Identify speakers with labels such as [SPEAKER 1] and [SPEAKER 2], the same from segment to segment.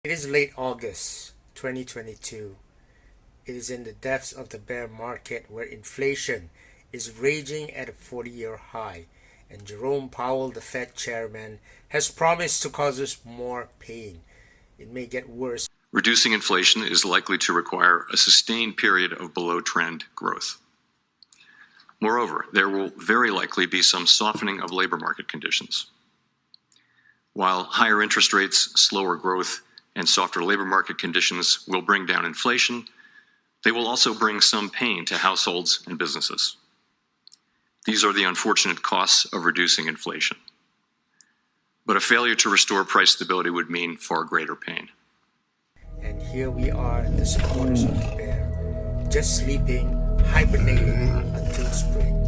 [SPEAKER 1] It is late August 2022. It is in the depths of the bear market where inflation is raging at a 40-year high, and Jerome Powell, the Fed chairman, has promised to cause us more pain. It may get worse.
[SPEAKER 2] Reducing inflation is likely to require a sustained period of below-trend growth. Moreover, there will very likely be some softening of labor market conditions. While higher interest rates, slower growth, and softer labor market conditions will bring down inflation, they will also bring some pain to households and businesses. These are the unfortunate costs of reducing inflation. But a failure to restore price stability would mean far greater pain.
[SPEAKER 1] And here we are, the supporters of the bear, just sleeping, hibernating until spring.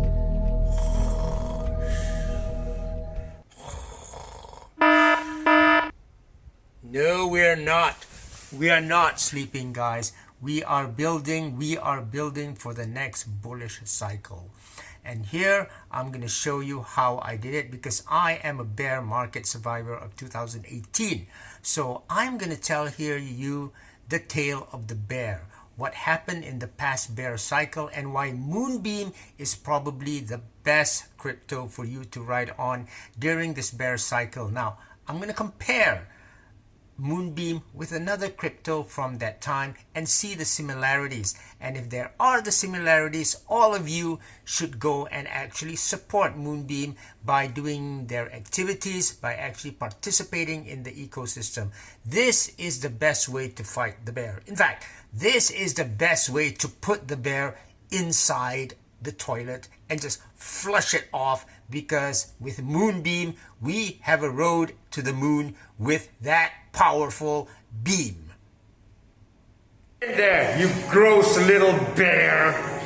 [SPEAKER 1] No, we're not. We are not sleeping, guys. We are building for the next bullish cycle. And here I'm going to show you how I did it, because I am a bear market survivor of 2018. So I'm going to tell here you the tale of the bear, what happened in the past bear cycle, and why Moonbeam is probably the best crypto for you to ride on during this bear cycle. Now, I'm going to compare Moonbeam with another crypto from that time and see the similarities. And if there are the similarities, all of you should go and actually support Moonbeam by doing their activities, by actually participating in the ecosystem. This is the best way to fight the bear. In fact, this is the best way to put the bear inside the toilet and just flush it off, because with Moonbeam we have a road to the moon with that powerful beam. There, you gross little bear.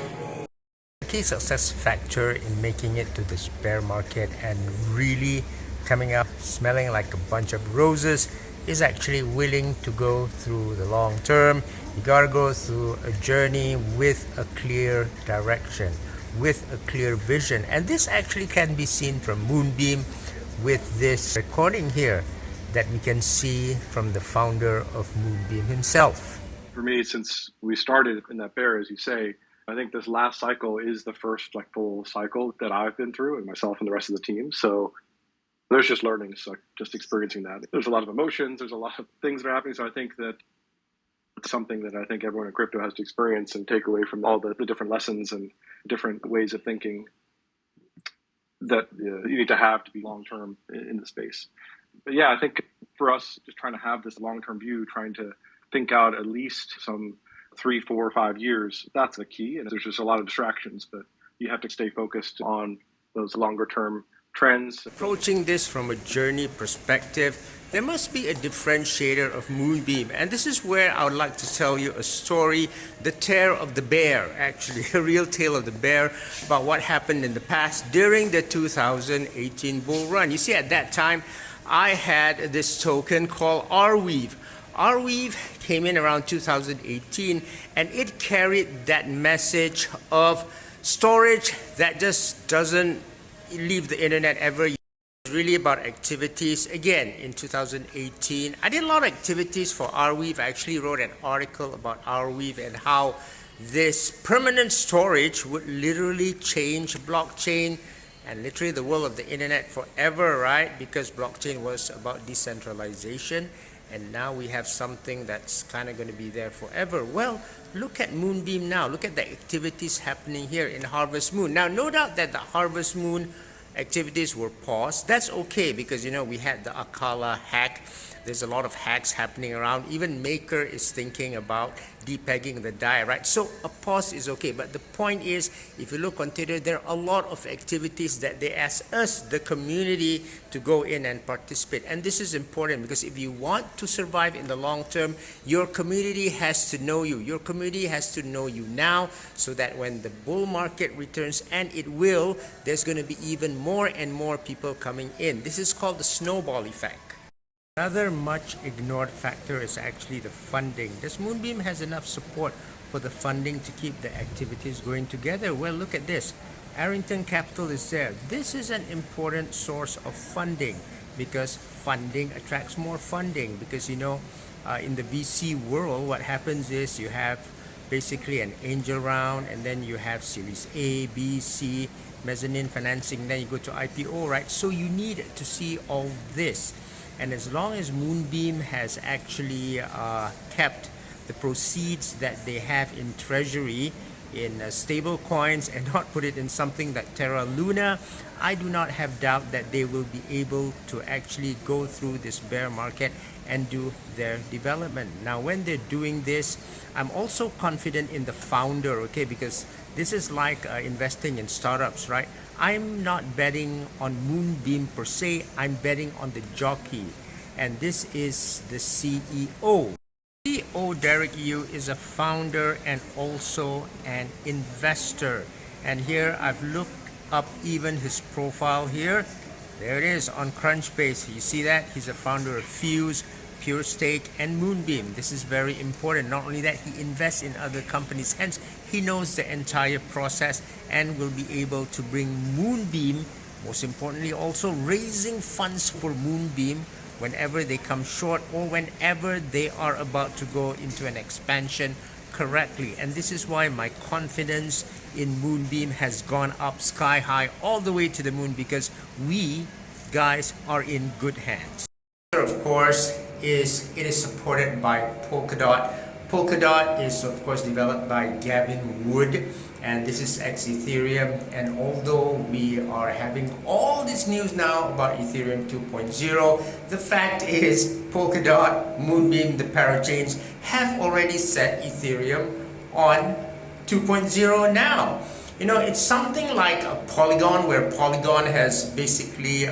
[SPEAKER 1] The key success factor in making it to this bear market and really coming up smelling like a bunch of roses is actually willing to go through the long term. You gotta go through a journey with a clear direction, with a clear vision. And this actually can be seen from Moonbeam with this recording here that we can see from the founder of Moonbeam himself.
[SPEAKER 3] For me, since we started in that bear, as you say, I think this last cycle is the first full cycle that I've been through, and myself and the rest of the team. So there's just learnings, just experiencing that. There's a lot of emotions, there's a lot of things that are happening. So I think that it's something that I think everyone in crypto has to experience and take away from all the different lessons and different ways of thinking that you need to have to be long-term in the space. But yeah, I think for us, just trying to have this long-term view, trying to think out at least some 3, 4, 5 years, that's the key. And there's just a lot of distractions, but you have to stay focused on those longer-term trends.
[SPEAKER 1] Approaching this from a journey perspective, there must be a differentiator of Moonbeam, and this is where I would like to tell you a story, the tale of the bear, actually a real tale of the bear, about what happened in the past during the 2018 bull run. You see, at that time I had this token called Arweave. Arweave came in around 2018, and it carried that message of storage that just doesn't leave the internet ever. It's really about activities. Again, in 2018, I did a lot of activities for Arweave. I actually wrote an article about Arweave and how this permanent storage would literally change blockchain and literally the world of the internet forever, right? Because blockchain was about decentralization, and now we have something that's kind of going to be there forever. Well, look at Moonbeam now. Look at the activities happening here in Harvest Moon. Now, no doubt that the Harvest Moon activities were paused. That's okay, because we had the Akala hack. There's a lot of hacks happening around. Even Maker is thinking about depegging the DAI, right? So a pause is okay. But the point is, if you look on Twitter, there are a lot of activities that they ask us, the community, to go in and participate. And this is important, because if you want to survive in the long term, your community has to know you. Your community has to know you now, so that when the bull market returns, and it will, there's going to be even more and more people coming in. This is called the snowball effect. Another much ignored factor is actually the funding. Does Moonbeam has enough support for the funding to keep the activities going together? Well, look at this. Arrington Capital is there. This is an important source of funding, because funding attracts more funding, because in the VC world, what happens is you have basically an angel round, and then you have series A, B, C, mezzanine financing, then you go to IPO, right? So you need to see all this. And as long as Moonbeam has actually kept the proceeds that they have in treasury in stable coins and not put it in something like Terra Luna, I do not have doubt that they will be able to actually go through this bear market and do their development. Now, when they're doing this, I'm also confident in the founder, okay, because this is like investing in startups, right? I'm not betting on Moonbeam per se, I'm betting on the jockey, and this is the CEO. CEO Derek Yu is a founder and also an investor, and here I've looked up even his profile here. There it is on Crunchbase. You see that? He's a founder of Fuse, Pure Stake, and Moonbeam. This is very important. Not only that, he invests in other companies, hence he knows the entire process and will be able to bring Moonbeam, most importantly also raising funds for Moonbeam whenever they come short or whenever they are about to go into an expansion correctly. And this is why my confidence in Moonbeam has gone up sky high all the way to the moon, because we guys are in good hands. Of course, it is supported by Polkadot. Polkadot is of course developed by Gavin Wood, and this is ex Ethereum. And although we are having all this news now about Ethereum 2.0, the fact is Polkadot, Moonbeam, the parachains have already set Ethereum on 2.0 now. You know, it's something like a Polygon, where Polygon has basically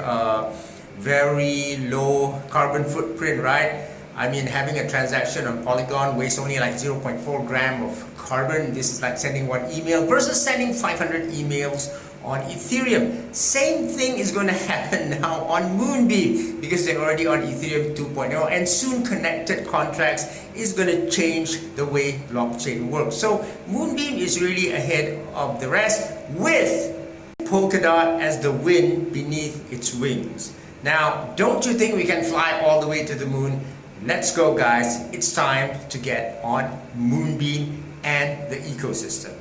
[SPEAKER 1] very low carbon footprint, right? I mean, having a transaction on Polygon wastes only like 0.4 gram of carbon. This is like sending one email versus sending 500 emails on Ethereum. Same thing is going to happen now on Moonbeam, because they're already on Ethereum 2.0, and soon connected contracts is going to change the way blockchain works. So Moonbeam is really ahead of the rest, with Polkadot as the wind beneath its wings. Now, don't you think we can fly all the way to the moon? Let's go, guys. It's time to get on Moonbeam and the ecosystem.